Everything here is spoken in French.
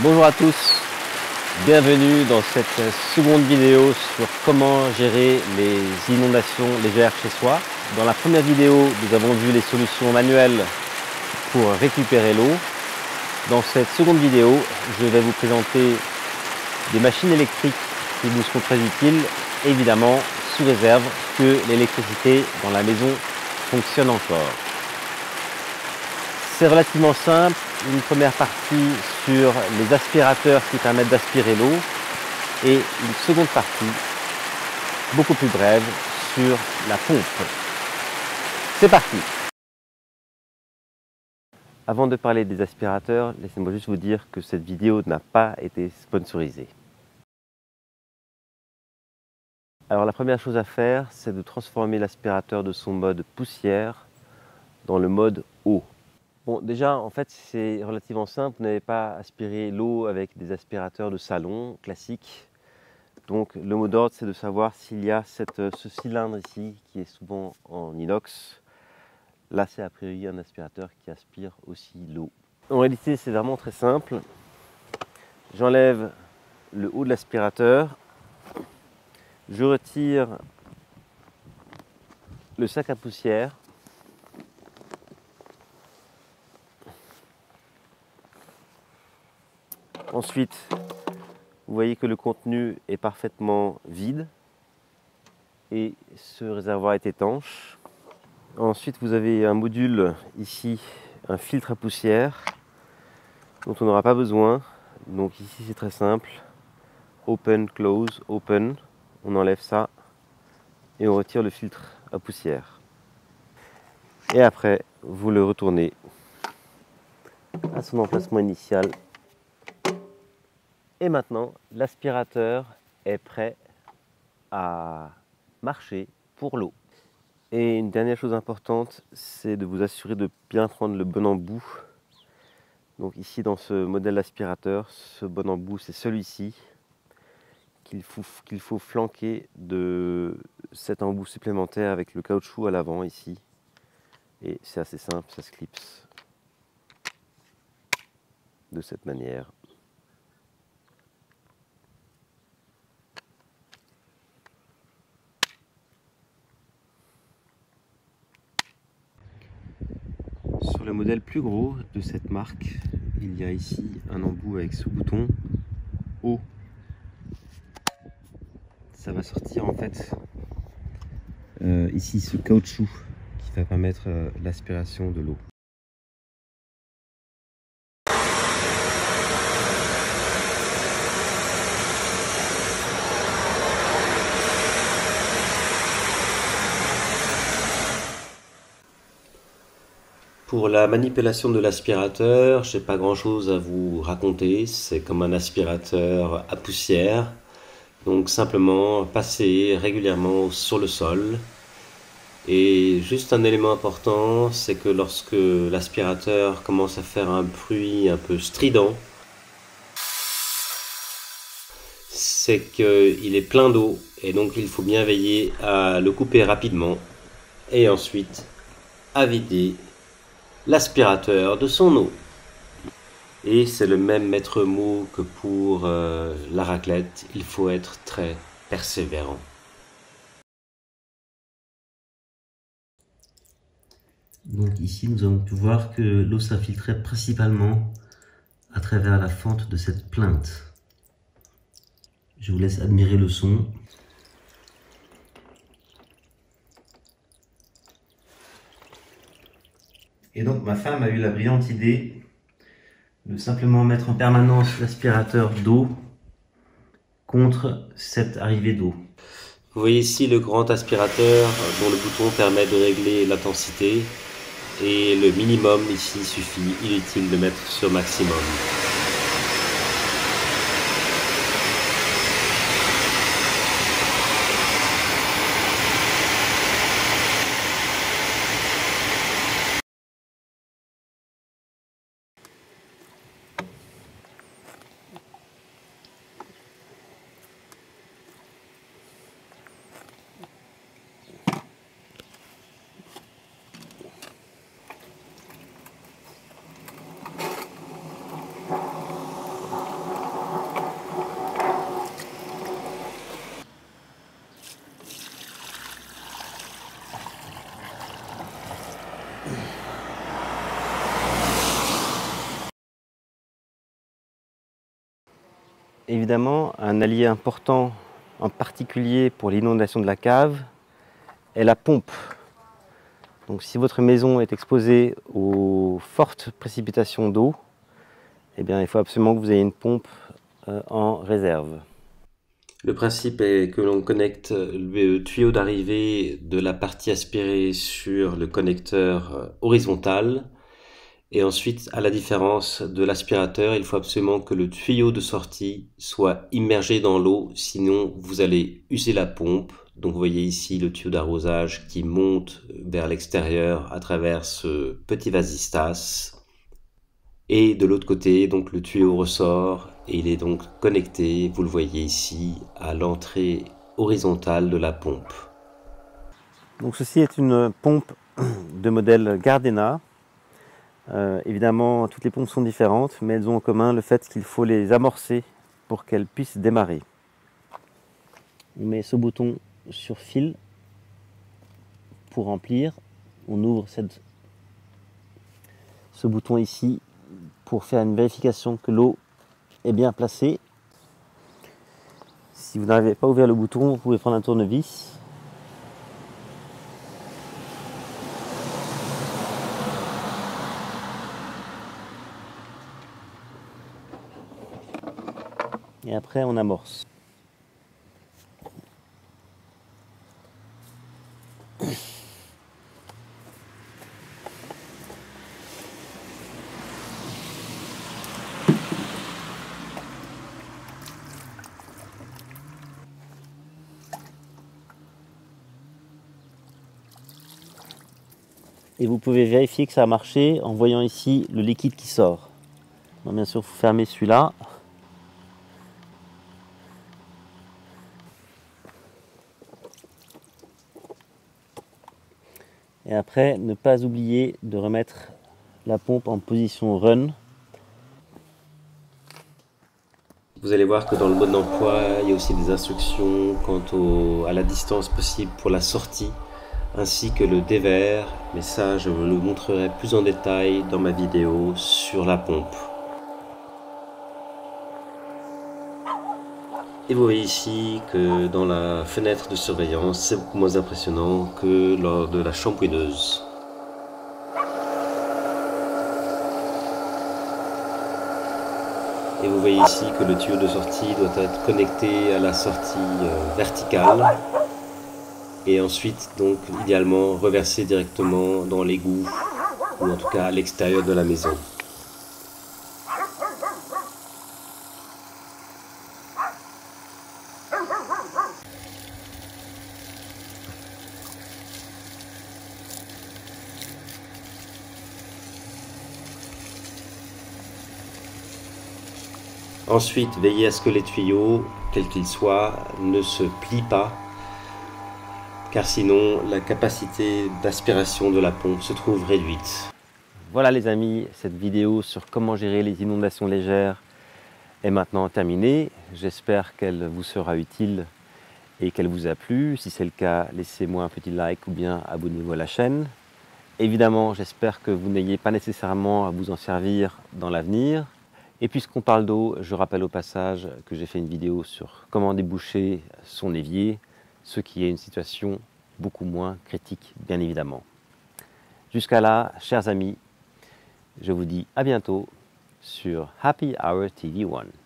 Bonjour à tous, bienvenue dans cette seconde vidéo sur comment gérer les inondations légères chez soi. Dans la première vidéo, nous avons vu les solutions manuelles pour récupérer l'eau. Dans cette seconde vidéo, je vais vous présenter des machines électriques qui vous seront très utiles, évidemment sous réserve que l'électricité dans la maison fonctionne encore. C'est relativement simple, une première partie sur les aspirateurs qui permettent d'aspirer l'eau et une seconde partie beaucoup plus brève sur la pompe. C'est parti! Avant de parler des aspirateurs, laissez-moi juste vous dire que cette vidéo n'a pas été sponsorisée. Alors la première chose à faire, c'est de transformer l'aspirateur de son mode poussière dans le mode eau. Bon, déjà, en fait, c'est relativement simple. Vous n'avez pas aspiré l'eau avec des aspirateurs de salon classiques. Donc, le mot d'ordre, c'est de savoir s'il y a ce cylindre ici, qui est souvent en inox. Là, c'est a priori un aspirateur qui aspire aussi l'eau. En réalité, c'est vraiment très simple. J'enlève le haut de l'aspirateur. Je retire le sac à poussière. Ensuite, vous voyez que le contenu est parfaitement vide et ce réservoir est étanche. Ensuite, vous avez un module ici, un filtre à poussière dont on n'aura pas besoin. Donc ici, c'est très simple. Open, close, open. On enlève ça et on retire le filtre à poussière. Et après, vous le retournez à son emplacement initial. Et maintenant, l'aspirateur est prêt à marcher pour l'eau. Et une dernière chose importante, c'est de vous assurer de bien prendre le bon embout. Donc ici, dans ce modèle aspirateur, ce bon embout, c'est celui-ci qu'il faut flanquer de cet embout supplémentaire avec le caoutchouc à l'avant ici. Et c'est assez simple, ça se clipse de cette manière. Sur le modèle plus gros de cette marque, il y a ici un embout avec ce bouton haut. Ça va sortir en fait ici ce caoutchouc qui va permettre l'aspiration de l'eau. Pour la manipulation de l'aspirateur, je n'ai pas grand chose à vous raconter, c'est comme un aspirateur à poussière. Donc simplement passer régulièrement sur le sol. Et juste un élément important, c'est que lorsque l'aspirateur commence à faire un bruit un peu strident, c'est qu'il est plein d'eau et donc il faut bien veiller à le couper rapidement et ensuite à vider l'aspirateur de son eau. Et c'est le même maître mot que pour la raclette, il faut être très persévérant. Donc ici nous avons pu voir que l'eau s'infiltrait principalement à travers la fente de cette plinthe. Je vous laisse admirer le son. Et donc ma femme a eu la brillante idée de simplement mettre en permanence l'aspirateur d'eau contre cette arrivée d'eau. Vous voyez ici le grand aspirateur dont le bouton permet de régler l'intensité et le minimum ici suffit, inutile de mettre sur maximum. Évidemment, un allié important, en particulier pour l'inondation de la cave, est la pompe. Donc si votre maison est exposée aux fortes précipitations d'eau, eh bien, il faut absolument que vous ayez une pompe en réserve. Le principe est que l'on connecte le tuyau d'arrivée de la partie aspirée sur le connecteur horizontal. Et ensuite, à la différence de l'aspirateur, il faut absolument que le tuyau de sortie soit immergé dans l'eau, sinon vous allez user la pompe. Donc vous voyez ici le tuyau d'arrosage qui monte vers l'extérieur à travers ce petit vasistas. Et de l'autre côté, donc le tuyau ressort et il est donc connecté, vous le voyez ici, à l'entrée horizontale de la pompe. Donc ceci est une pompe de modèle Gardena. Évidemment, toutes les pompes sont différentes, mais elles ont en commun le fait qu'il faut les amorcer pour qu'elles puissent démarrer. On met ce bouton sur fil pour remplir. On ouvre ce bouton ici pour faire une vérification que l'eau est bien placée. Si vous n'arrivez pas à ouvrir le bouton, vous pouvez prendre un tournevis. Et après, on amorce. Et vous pouvez vérifier que ça a marché en voyant ici le liquide qui sort. Donc bien sûr, il faut fermer celui-là. Et après, ne pas oublier de remettre la pompe en position run. Vous allez voir que dans le mode d'emploi, il y a aussi des instructions quant à la distance possible pour la sortie, ainsi que le dévers, mais ça je vous le montrerai plus en détail dans ma vidéo sur la pompe. Et vous voyez ici que dans la fenêtre de surveillance, c'est beaucoup moins impressionnant que lors de la shampouineuse. Et vous voyez ici que le tuyau de sortie doit être connecté à la sortie verticale. Et ensuite, donc, idéalement, reversé directement dans l'égout, ou en tout cas à l'extérieur de la maison. Ensuite, veillez à ce que les tuyaux, quels qu'ils soient, ne se plient pas, car sinon la capacité d'aspiration de la pompe se trouve réduite. Voilà les amis, cette vidéo sur comment gérer les inondations légères est maintenant terminée. J'espère qu'elle vous sera utile et qu'elle vous a plu. Si c'est le cas, laissez-moi un petit like ou bien abonnez-vous à la chaîne. Évidemment, j'espère que vous n'ayez pas nécessairement à vous en servir dans l'avenir. Et puisqu'on parle d'eau, je rappelle au passage que j'ai fait une vidéo sur comment déboucher son évier, ce qui est une situation beaucoup moins critique, bien évidemment. Jusqu'à là, chers amis, je vous dis à bientôt sur Happy Hour TV 1.